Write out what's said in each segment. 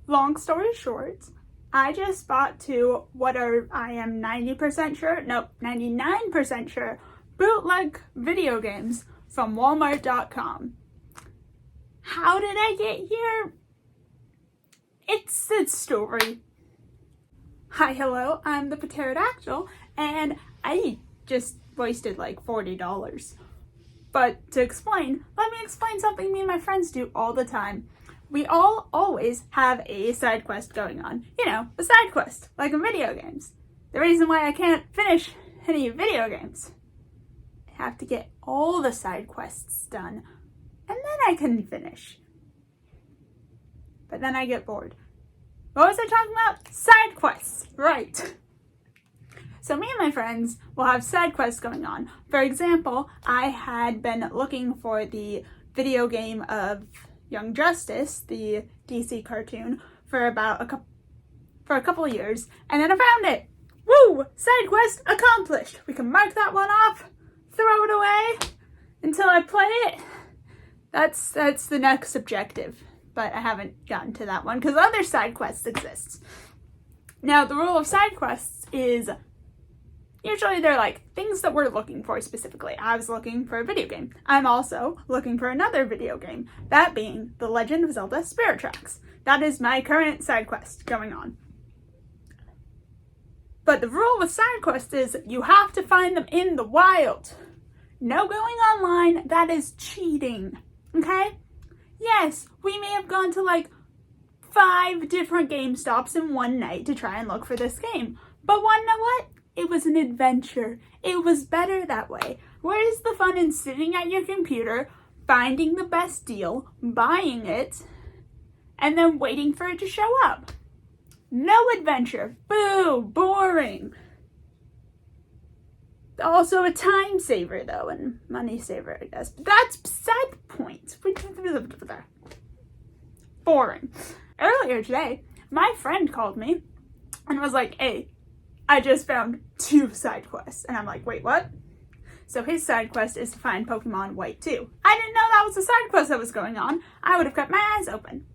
Long story short, I just bought I am 90% sure, nope, 99% sure, bootleg video games from Walmart.com. How did I get here? It's its story. Hi, hello, I'm the Pterodactyl, and I just wasted like $40. But to explain, let me explain something me and my friends do all the time. We all always have a side quest going on. You know, a side quest, like in video games. The reason why I can't finish any video games. I have to get all the side quests done, and then I can finish. But then I get bored. What was I talking about? Side quests, right. So me and my friends will have side quests going on. For example, I had been looking for the video game of Young Justice, the DC cartoon, for a couple of years, and then I found it. Woo! Side quest accomplished. We can mark that one off, throw it away until I play it. That's the next objective, but I haven't gotten to that one because other side quests exist. Now, the rule of side quests is usually they're like things that we're looking for specifically. I was looking for a video game. I'm also looking for another video game, that being The Legend of Zelda Spirit Tracks. That is my current side quest going on. But the rule with side quests is you have to find them in the wild. No going online, that is cheating, okay? Yes, we may have gone to like 5 different GameStops in one night to try and look for this game. But wanna know what? It was an adventure. It was better that way. Where is the fun in sitting at your computer, finding the best deal, buying it, and then waiting for it to show up? No adventure. Boo! Boring. Also a time saver though, and money saver, I guess. But that's beside the point. Boring. Earlier today, my friend called me and was like, hey, I just found 2 side quests. And I'm like, wait, what? So his side quest is to find Pokemon White 2. I didn't know that was a side quest that was going on. I would have kept my eyes open.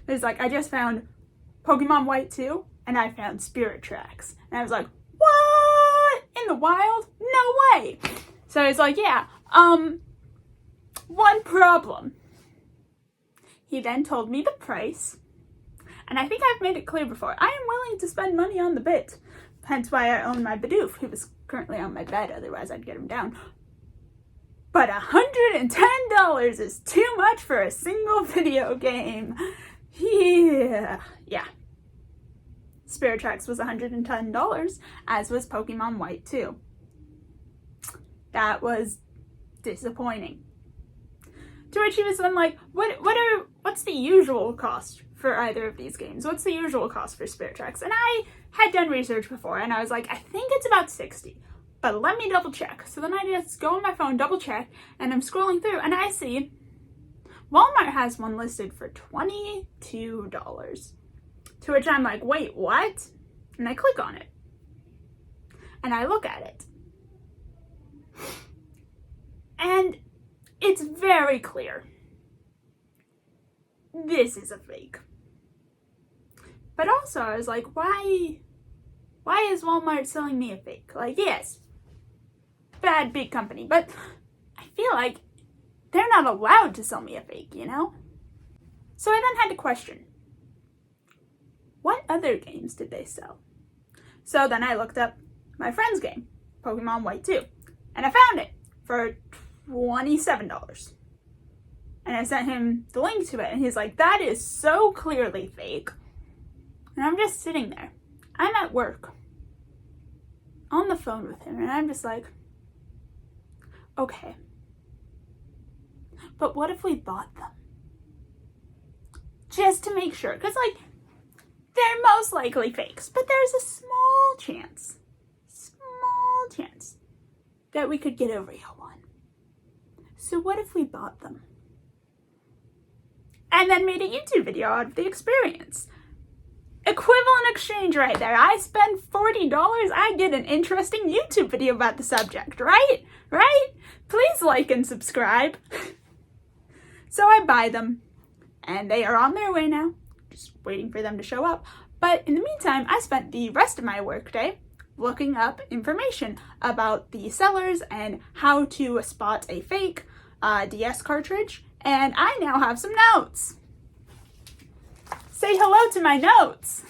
It's like, I just found Pokemon White 2, and I found Spirit Tracks. And I was like, what? In the wild? No way. So he's like, yeah, one problem. He then told me the price. And I think I've made it clear before. I am willing to spend money on the bit. Hence why I own my Bidoof. He was currently on my bed, otherwise I'd get him down. But $110 is too much for a single video game. Yeah. Spirit Tracks was $110, as was Pokemon White 2. That was disappointing. To which he was then like, what's the usual cost for either of these games? What's the usual cost for Spirit Tracks? And I had done research before, and I was like, I think it's about $60, but let me double check. So then I just go on my phone, double check, and I'm scrolling through, and I see Walmart has one listed for $22. To which I'm like, wait, what? And I click on it, and I look at it, and it's very clear. This is a fake. But also, I was like, why is Walmart selling me a fake? Like, yes, bad big company, but I feel like they're not allowed to sell me a fake, you know? So I then had to question, what other games did they sell? So then I looked up my friend's game, Pokemon White 2, and I found it for $27. And I sent him the link to it, and he's like, that is so clearly fake. And I'm just sitting there. I'm at work, on the phone with him, and I'm just like, okay, but what if we bought them? Just to make sure, because, like, they're most likely fakes, but there's a small chance that we could get a real one. So what if we bought them? And then made a YouTube video out of the experience. Equivalent exchange right there. I spend $40, I get an interesting YouTube video about the subject, right? Right? Please like and subscribe. So I buy them, and they are on their way now. Just waiting for them to show up. But in the meantime, I spent the rest of my workday looking up information about the sellers and how to spot a fake DS cartridge, and I now have some notes. Say hello to my notes.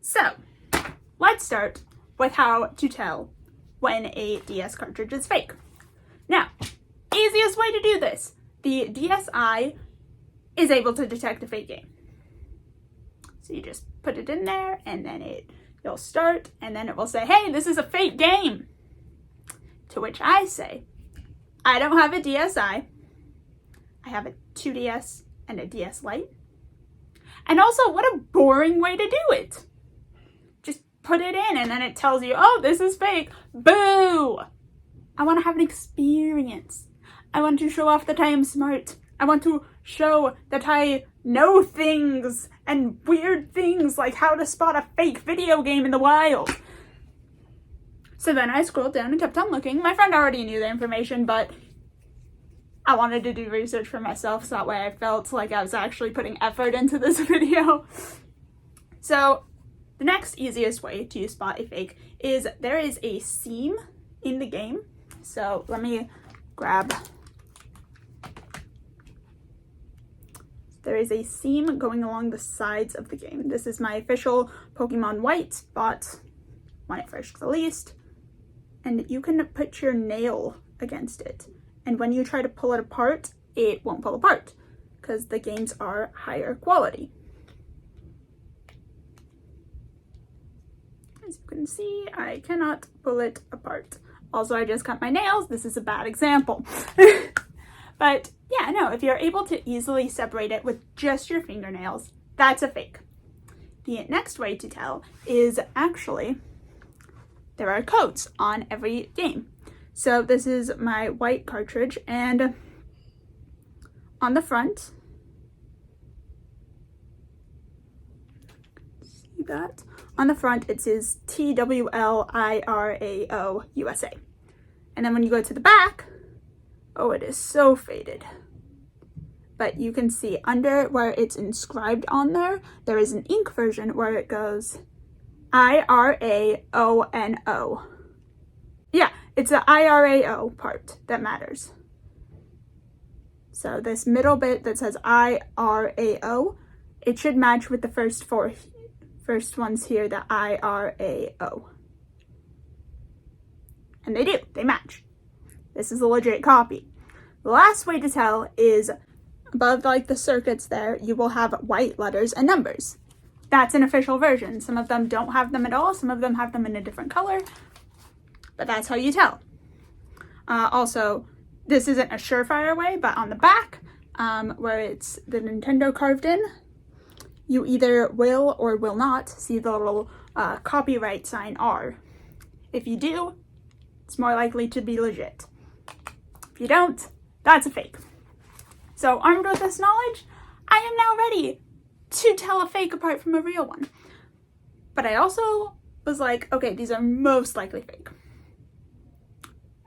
So, let's start with how to tell when a DS cartridge is fake. Now, easiest way to do this, the DSi is able to detect a fake game. So you just put it in there, and then you'll start, and then it will say, hey, this is a fake game. To which I say, I don't have a DSi. I have a 2DS and a DS Lite. And also, what a boring way to do it. Just put it in, and then it tells you, oh, this is fake. Boo! I want to have an experience. I want to show off that I am smart. I want to show that I know things and weird things like how to spot a fake video game in the wild. So then I scrolled down and kept on looking. My friend already knew the information, but I wanted to do research for myself so that way I felt like I was actually putting effort into this video. So the next easiest way to spot a fake is there is a seam in the game. So let me grab. There is a seam going along the sides of the game. This is my official Pokemon White, bought when it first released. And you can put your nail against it. And when you try to pull it apart, it won't pull apart because the games are higher quality. As you can see, I cannot pull it apart. Also, I just cut my nails. This is a bad example. But yeah, no, if you're able to easily separate it with just your fingernails, that's a fake. The next way to tell is actually there are codes on every game. So this is my white cartridge, and on the front, see that? On the front it says TWLIRAO USA. And then when you go to the back, oh, it is so faded. But you can see under where it's inscribed on there, there is an ink version where it goes IRAONO. Yeah, it's the IRAO part that matters. So this middle bit that says IRAO, it should match with the first ones here, the IRAO. And they do, they match. This is a legit copy. The last way to tell is above like the circuits there, you will have white letters and numbers. That's an official version. Some of them don't have them at all. Some of them have them in a different color. But that's how you tell. Also, this isn't a surefire way, but on the back, where it's the Nintendo carved in, you either will or will not see the little copyright sign R. If you do, it's more likely to be legit. If you don't, that's a fake. So armed with this knowledge, I am now ready to tell a fake apart from a real one. But I also was like, okay, these are most likely fake.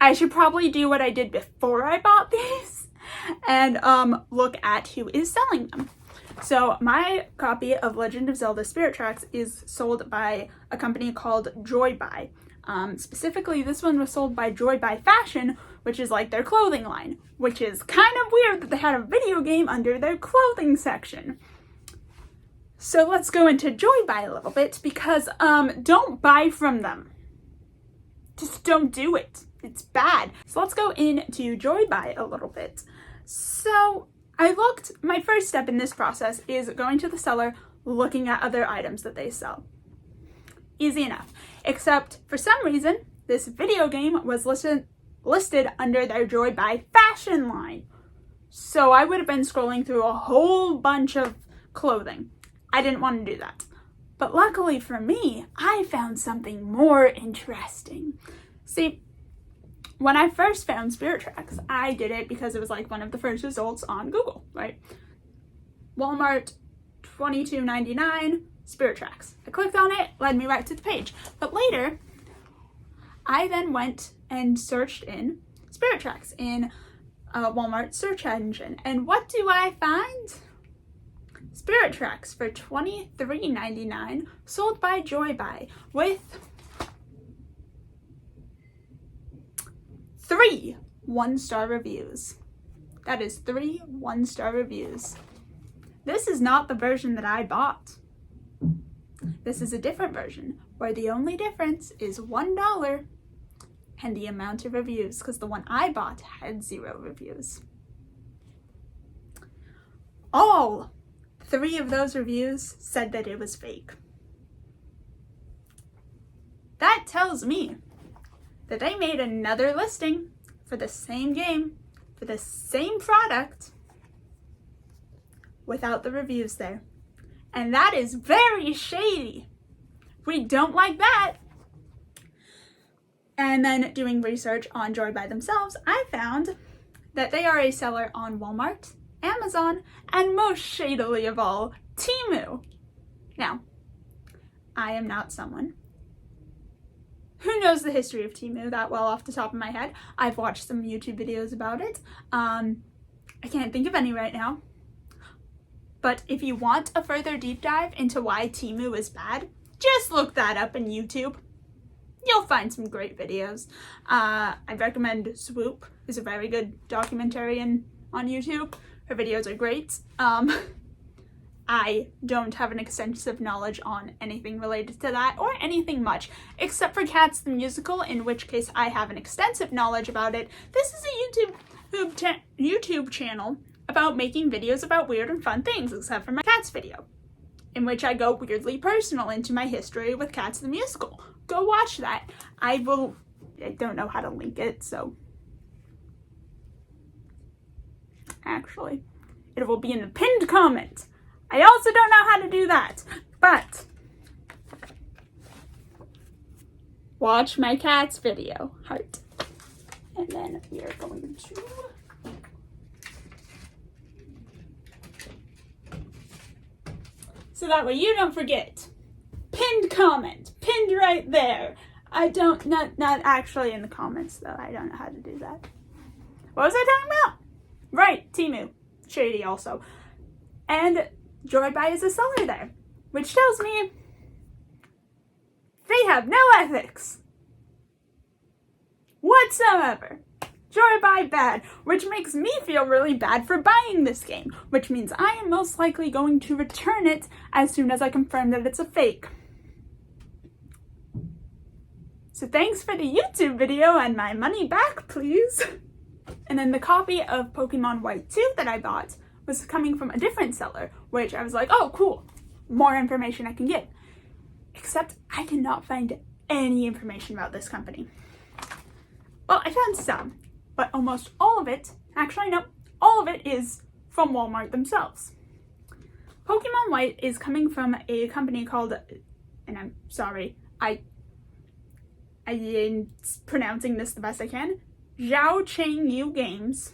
I should probably do what I did before I bought these and look at who is selling them. So my copy of Legend of Zelda Spirit Tracks is sold by a company called Joy-Buy. Specifically, this one was sold by Joy-Buy Fashion, which is like their clothing line, which is kind of weird that they had a video game under their clothing section. So let's go into Joy-Buy a little bit because don't buy from them. Just don't do it. It's bad. So let's go into Joy-Buy a little bit. So my first step in this process is going to the seller, looking at other items that they sell. Easy enough. Except for some reason, this video game was listed under their Joy-Buy Fashion line. So I would have been scrolling through a whole bunch of clothing. I didn't want to do that. But luckily for me, I found something more interesting. See, when I first found Spirit Tracks, I did it because it was like one of the first results on Google, right? Walmart, $22.99, Spirit Tracks. I clicked on it, led me right to the page. But later, I then went and searched in Spirit Tracks in Walmart search engine. And what do I find? Spirit Tracks for $23.99, sold by Joybuy, with 3 one-star reviews. That is 3 one-star reviews. This is not the version that I bought. This is a different version, where the only difference is $1 and the amount of reviews, because the one I bought had 0 reviews. All 3 of those reviews said that it was fake. That tells me that they made another listing for the same game, for the same product, without the reviews there. And that is very shady. We don't like that. And then doing research on Joybuy themselves, I found that they are a seller on Walmart, Amazon, and most shadily of all, Temu. Now, I am not someone who knows the history of Temu that well off the top of my head. I've watched some YouTube videos about it. I can't think of any right now. But if you want a further deep dive into why Temu is bad, just look that up in YouTube. You'll find some great videos. I recommend Swoop. It's a very good documentarian on YouTube. Her videos are great. I don't have an extensive knowledge on anything related to that, or anything much, except for Cats the Musical, in which case I have an extensive knowledge about it. This is a YouTube channel about making videos about weird and fun things, except for my Cats video, in which I go weirdly personal into my history with Cats the Musical. Go watch that. I don't know how to link it, so actually, it will be in the pinned comment. I also don't know how to do that, but watch my Cats video, heart. And then we are going to so that way you don't forget. Pinned comment, pinned right there. Not actually in the comments though. I don't know how to do that. What was I talking about? Right, Temu, shady also. And Joybuy is a seller there, which tells me they have no ethics whatsoever. Joybuy bad, which makes me feel really bad for buying this game, which means I am most likely going to return it as soon as I confirm that it's a fake. So thanks for the YouTube video and my money back, please. And then the copy of Pokemon White 2 that I bought was coming from a different seller, which I was like, oh, cool, more information I can get. Except I did not find any information about this company. Well, I found some, but almost all of it, actually no, all of it is from Walmart themselves. Pokemon White is coming from a company called, and I'm sorry, I am pronouncing this the best I can, Zhao Cheng Yu Games.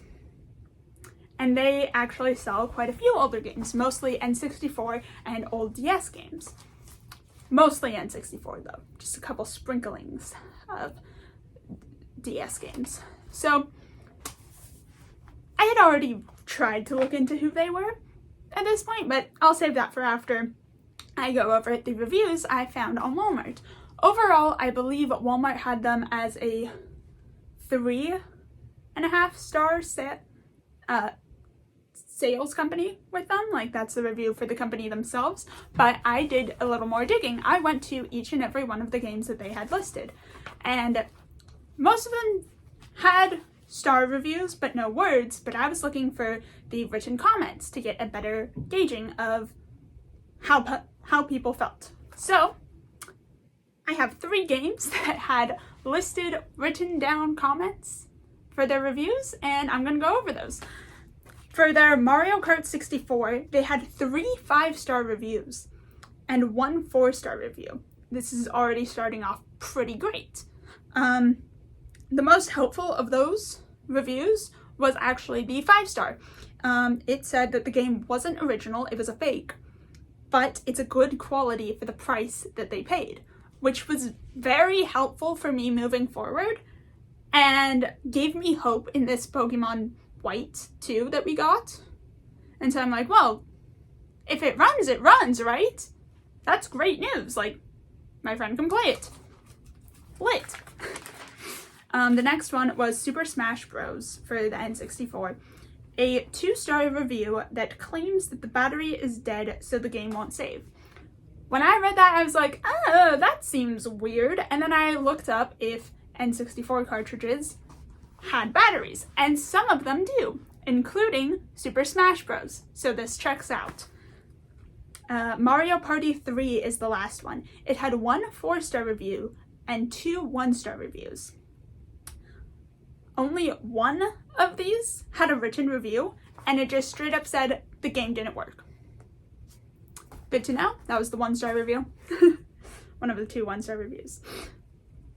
And they actually sell quite a few older games, mostly N64 and old DS games. Mostly N64 though, just a couple sprinklings of DS games. So I had already tried to look into who they were at this point, but I'll save that for after I go over the reviews I found on Walmart. Overall, I believe Walmart had them as a 3.5 star sales company with them. Like, that's the review for the company themselves. But I did a little more digging. I went to each and every one of the games that they had listed, and most of them had star reviews but no words, but I was looking for the written comments to get a better gauging of how people felt. So I have 3 games that had listed written down comments for their reviews, and I'm gonna go over those. For their Mario Kart 64, they had 3 5-star reviews and 1 4-star review. This is already starting off pretty great. The most helpful of those reviews was actually the 5-star. It said that the game wasn't original, it was a fake, but it's a good quality for the price that they paid, which was very helpful for me moving forward and gave me hope in this Pokemon White 2 that we got. And so I'm like, well, if it runs, right? That's great news. Like, my friend can play it. Lit. The next one was Super Smash Bros. For the N64. A 2-star review that claims that the battery is dead so the game won't save. When I read that, I was like, oh, that seems weird. And then I looked up if N64 cartridges had batteries, and some of them do, including Super Smash Bros. So this checks out. Mario Party 3 is the last one. It had 1 4-star review and 2 1-star reviews. Only one of these had a written review, and it just straight up said the game didn't work. Good to know. That was the 1-star review. One of the 2 1-star reviews.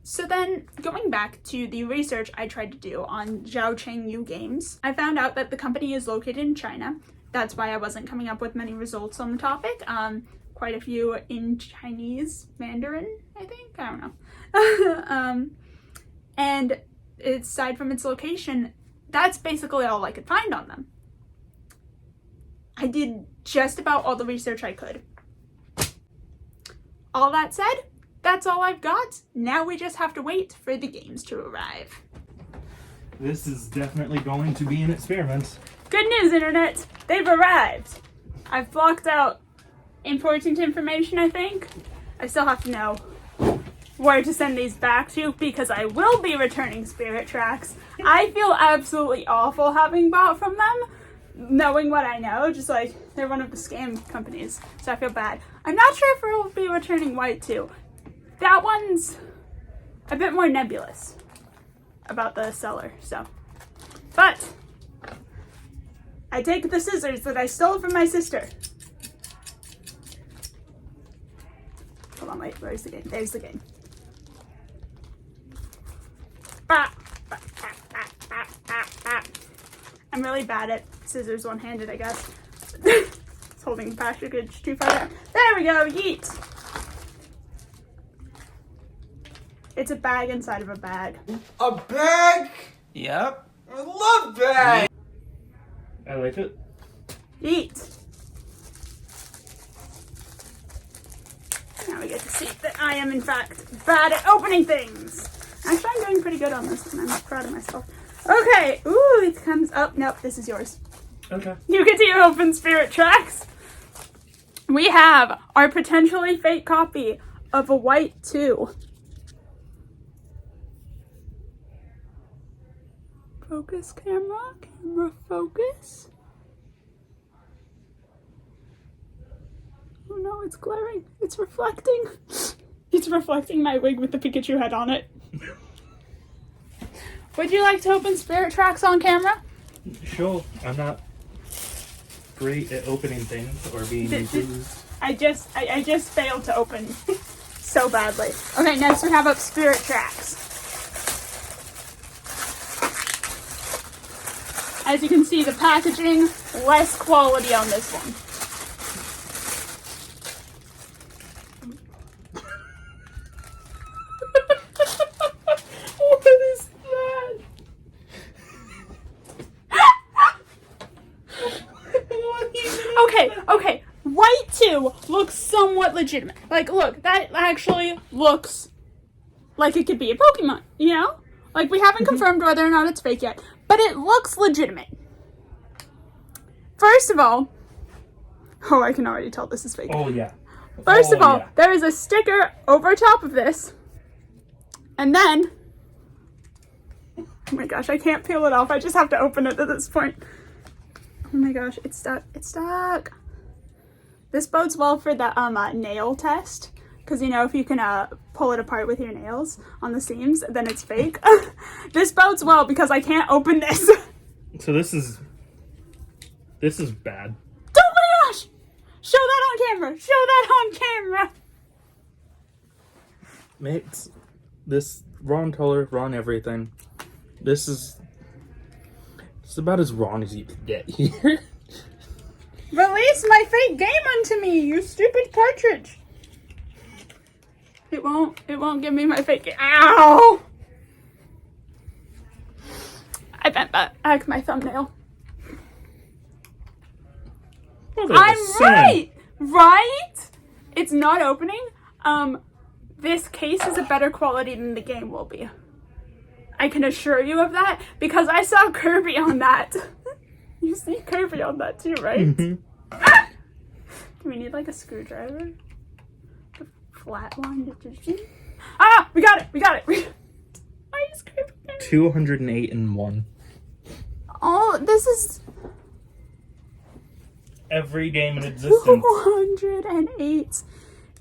So then, going back to the research I tried to do on Zhao Chengyu Games, I found out that the company is located in China. That's why I wasn't coming up with many results on the topic. Quite a few in Chinese Mandarin, I think. I don't know. And aside from its location, that's basically all I could find on them. I did just about all the research I could. All that said, that's all I've got. Now we just have to wait for the games to arrive. This is definitely going to be an experiment. Good news, Internet! They've arrived! I've blocked out important information, I think. I still have to know where to send these back to because I will be returning Spirit Tracks. I feel absolutely awful having bought from them, knowing what I know, just like they're one of the scam companies, so I feel bad. I'm not sure if we'll be returning White 2. That one's a bit more nebulous about the seller, so. But I take the scissors that I stole from my sister. Hold on, wait, where's the game? There's the game. I'm really bad at scissors one-handed, I guess. It's holding the package too far down. There we go, yeet! It's a bag inside of a bag. A bag? Yep. I love bags! I like it. Yeet! Now we get to see that I am, in fact, bad at opening things. Actually, I'm doing pretty good on this, and I'm proud of myself. Okay, ooh, it comes up. Nope, this is yours. Okay. You get to open Spirit Tracks. We have our potentially fake copy of a White 2. Focus, camera. Camera, focus. Oh no, it's glaring. It's reflecting. It's reflecting my wig with the Pikachu head on it. Would you like to open Spirit Tracks on camera? Sure. I'm not great at opening things or being enthused. I just failed to open so badly. Okay, next we have up Spirit Tracks. As you can see, the packaging, less quality on this one. What is that? Okay. White 2 looks somewhat legitimate. Like, look, that actually looks like it could be a Pokemon, you know? Like, we haven't confirmed whether or not it's fake yet, but it looks legitimate. First of all, oh, I can already tell this is fake. Oh, yeah. First of all, yeah. there is a sticker over top of this, and then, oh my gosh, I can't peel it off. I just have to open it at this point. Oh my gosh, it's stuck. It's stuck. This bodes well for the nail test, because you know if you can pull it apart with your nails on the seams, then it's fake. This bodes well because I can't open this. So this is bad. Oh my gosh! Show that on camera. Show that on camera. Makes this wrong color, wrong everything. This is about as wrong as you could get here. Release my fake game unto me, you stupid cartridge. It won't give me my fake game. Ow! I bent back my thumbnail. Brother, the I'm sun. right! Right? It's not opening. This case is a better quality than the game will be. I can assure you of that because I saw Kirby on that. You see Kirby on that too, right? Mhm. Do we need like a screwdriver? The flat line. Ah! We got it! We got it! Why is Kirby there? 208 and 1. Oh, this is Every game in existence. 208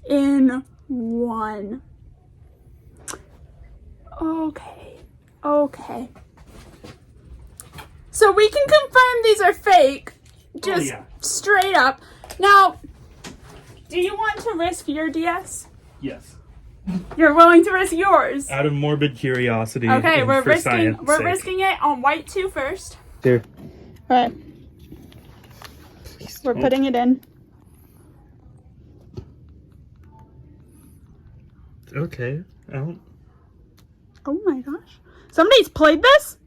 in 1. Okay. So we can confirm these are fake. Just yeah. straight up. Now, do you want to risk your DS? Yes. You're willing to risk yours? Out of morbid curiosity. Okay, and we're for science sake. risking it on white 2 first. There. Alright. Please We're don't. putting it in. Okay. Oh. Oh my gosh. Somebody's played this?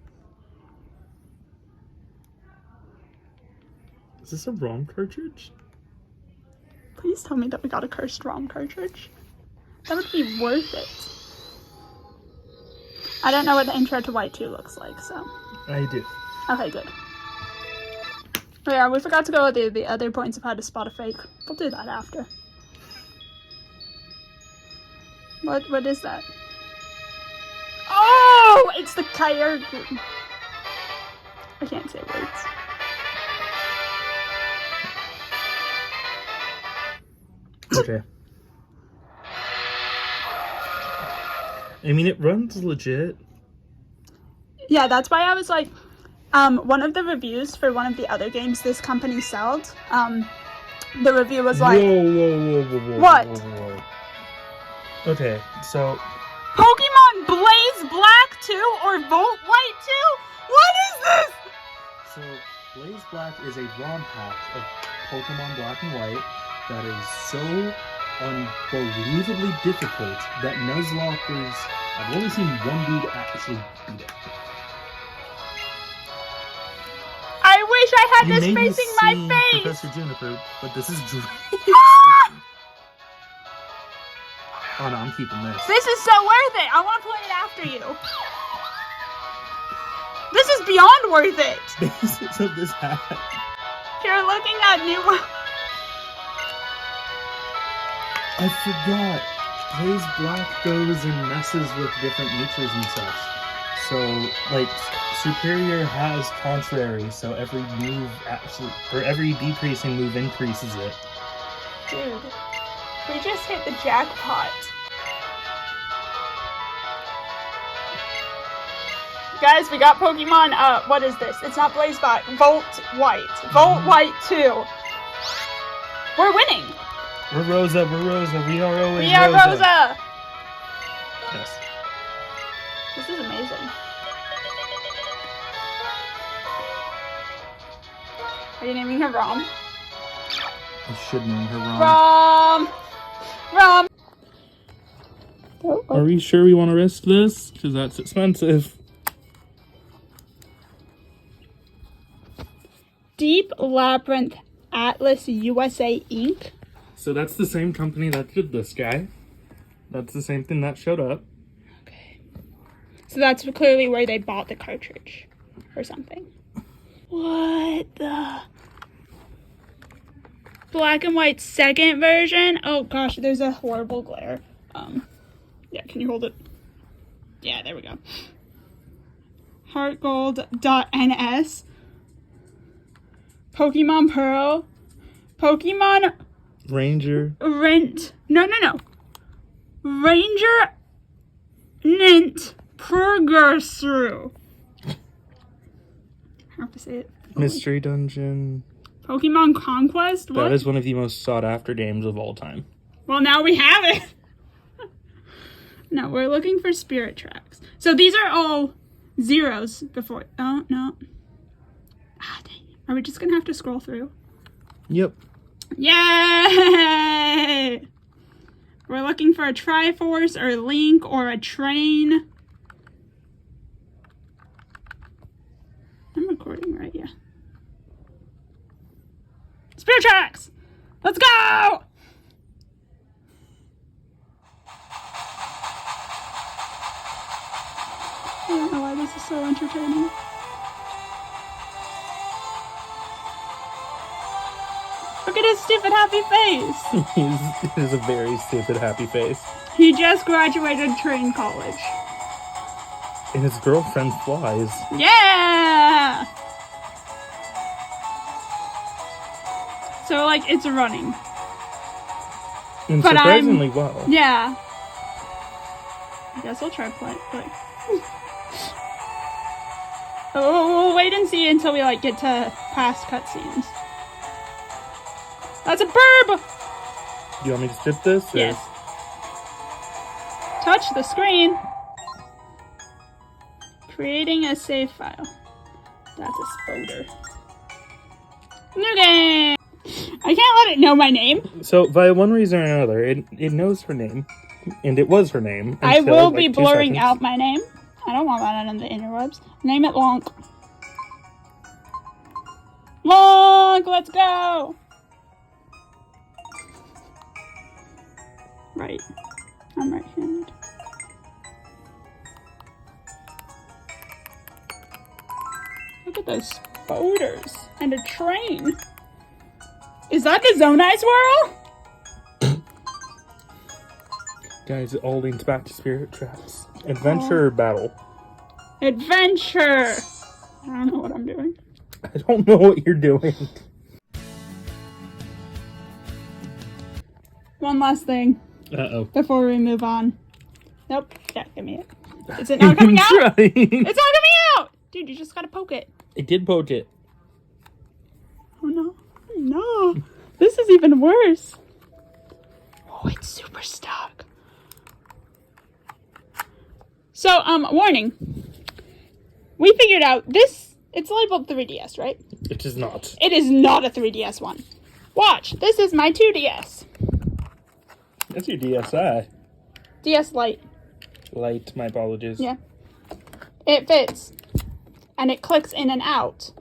Is this a ROM cartridge? Please tell me that we got a cursed ROM cartridge. That would be worth it. I don't know what the intro to White 2 looks like, so. I do. Okay, good. Oh yeah, we forgot to go with the other points of how to spot a fake. We'll do that after. What is that? Oh! It's the Kyogre. I can't say words. Okay. I mean, it runs legit. Yeah, that's why I was like, one of the reviews for one of the other games this company sold, the review was like, Whoa. What? Whoa. Okay, so Pokemon Blaze Black 2 or Volt White 2? What is this? So Blaze Black is a ROM hack of Pokemon Black and White that is so unbelievably difficult that Nuzlockers, I've only seen one dude actually beat it. I wish I had You this made me facing my see face. Professor Juniper, but this is Drake. Oh no, I'm keeping this. This is so worth it. I want to play it after you. This is beyond worth it. Basics of this hack. You're looking at new. I forgot. Blaze Black goes and messes with different natures and such. So, like, Superior has Contrary, so every move every decreasing move increases it. Dude, we just hit the jackpot. Guys, we got Pokemon, what is this? It's not Blaze Black. Volt White. Volt White 2. We're winning. We're Rosa. We are always We are Rosa. Yes. This is amazing. Are you naming her Rom? I should name her wrong. Rom! Are we sure we want to risk this? Because that's expensive. Deep Labyrinth Atlas USA Inc. So that's the same company that did this guy. That's the same thing that showed up. Okay. So that's clearly where they bought the cartridge. Or something. What the... Black and White second version? Oh gosh, there's a horrible glare. Yeah, can you hold it? Yeah, there we go. Heartgold.ns. Pokemon Pearl. Pokemon Ranger. No. Ranger Nint Purgasru. I have to say it. Mystery Dungeon. Pokemon Conquest? What? That is one of the most sought after games of all time. Well, now we have it. No, we're looking for Spirit Tracks. So these are all zeros before. Oh, no. Ah, dang it. Are we just going to have to scroll through? Yep. Yay! We're looking for a Triforce or a Link or a Train. I'm recording, right? Yeah. Spear tracks! Let's go! I don't know why this is so entertaining. Look at his stupid happy face. It is a very stupid happy face. He just graduated train college. And his girlfriend flies. Yeah! So, like, it's running. And But surprisingly well. Yeah. I guess I'll try play. We'll wait and see until we, like, get to past cutscenes. That's a burb! Do you want me to skip this? Or? Yes. Touch the screen. Creating a save file. That's a spoder. New game! I can't let it know my name. So, by one reason or another, it knows her name. And it was her name. I until, will like, be 2 blurring seconds. out my name. I don't want that on the interwebs. Name it Lonk. Lonk, let's go! Right. I'm right-handed. Look at those spoders. And a train. Is that the Zone Ice Whirl? Guys, it all links back to Spirit Tracks. Adventure or battle? Adventure! I don't know what I'm doing. I don't know what you're doing. One last thing Uh-oh. before we move on. Nope. Yeah, give me it. Is it not coming out? Trying. It's not coming out! Dude, you just gotta poke it. It did poke it. Oh no. Oh no. This is even worse. Oh, it's super stuck. So, warning. We figured out this, it's labeled 3DS, right? It is not. It is not a 3DS one. Watch, this is my 2DS. That's your DSi. DS Lite. Light, my apologies. Yeah. It fits. And it clicks in and out.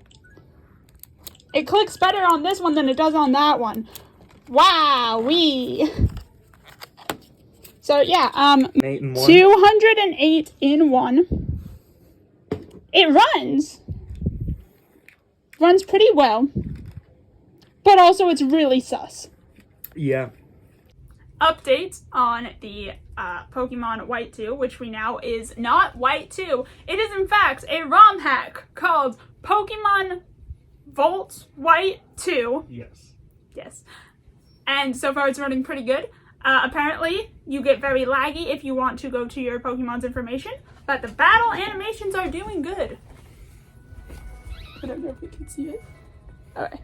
It clicks better on this one than it does on that one. Wow-wee. So, yeah, 8 and 1. 208 in 1. It runs. Runs pretty well. But also it's really sus. Yeah. Update on the Pokemon White 2, which we know is not White 2. It is, in fact, a ROM hack called Pokemon Volt White 2. Yes. Yes. And so far it's running pretty good. Apparently, you get very laggy if you want to go to your Pokemon's information, but the battle animations are doing good. I don't know if you can see it. Okay.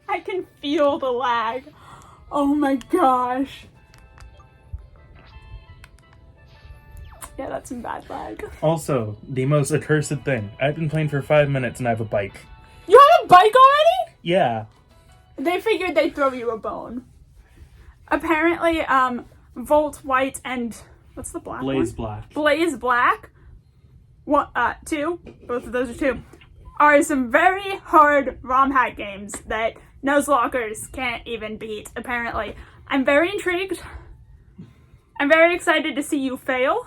I can feel the lag. Oh my gosh. Yeah, that's some bad lag. Also, the most accursed thing. I've been playing for 5 minutes and I have a bike. You have a bike already? Yeah. They figured they'd throw you a bone. Apparently, Volt White and what's the black one? Black. Blaze Black, 2, both of those are 2, are some very hard ROM hack games that Nuzlockers can't even beat, apparently. I'm very intrigued. I'm very excited to see you fail.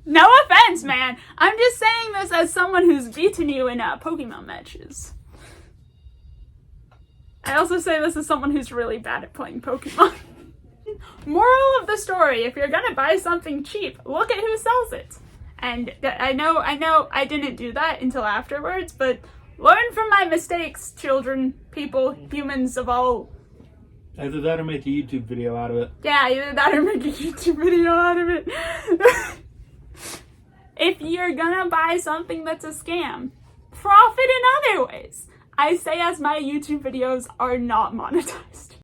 No offense, man. I'm just saying this as someone who's beaten you in Pokemon matches. I also say this as someone who's really bad at playing Pokemon. Moral of the story, if you're gonna buy something cheap, look at who sells it. And I know I didn't do that until afterwards, but learn from my mistakes, children, people, humans of all. Either that or make a YouTube video out of it. Yeah, either that or make a YouTube video out of it. If you're gonna buy something that's a scam, profit in other ways. I say as my YouTube videos are not monetized.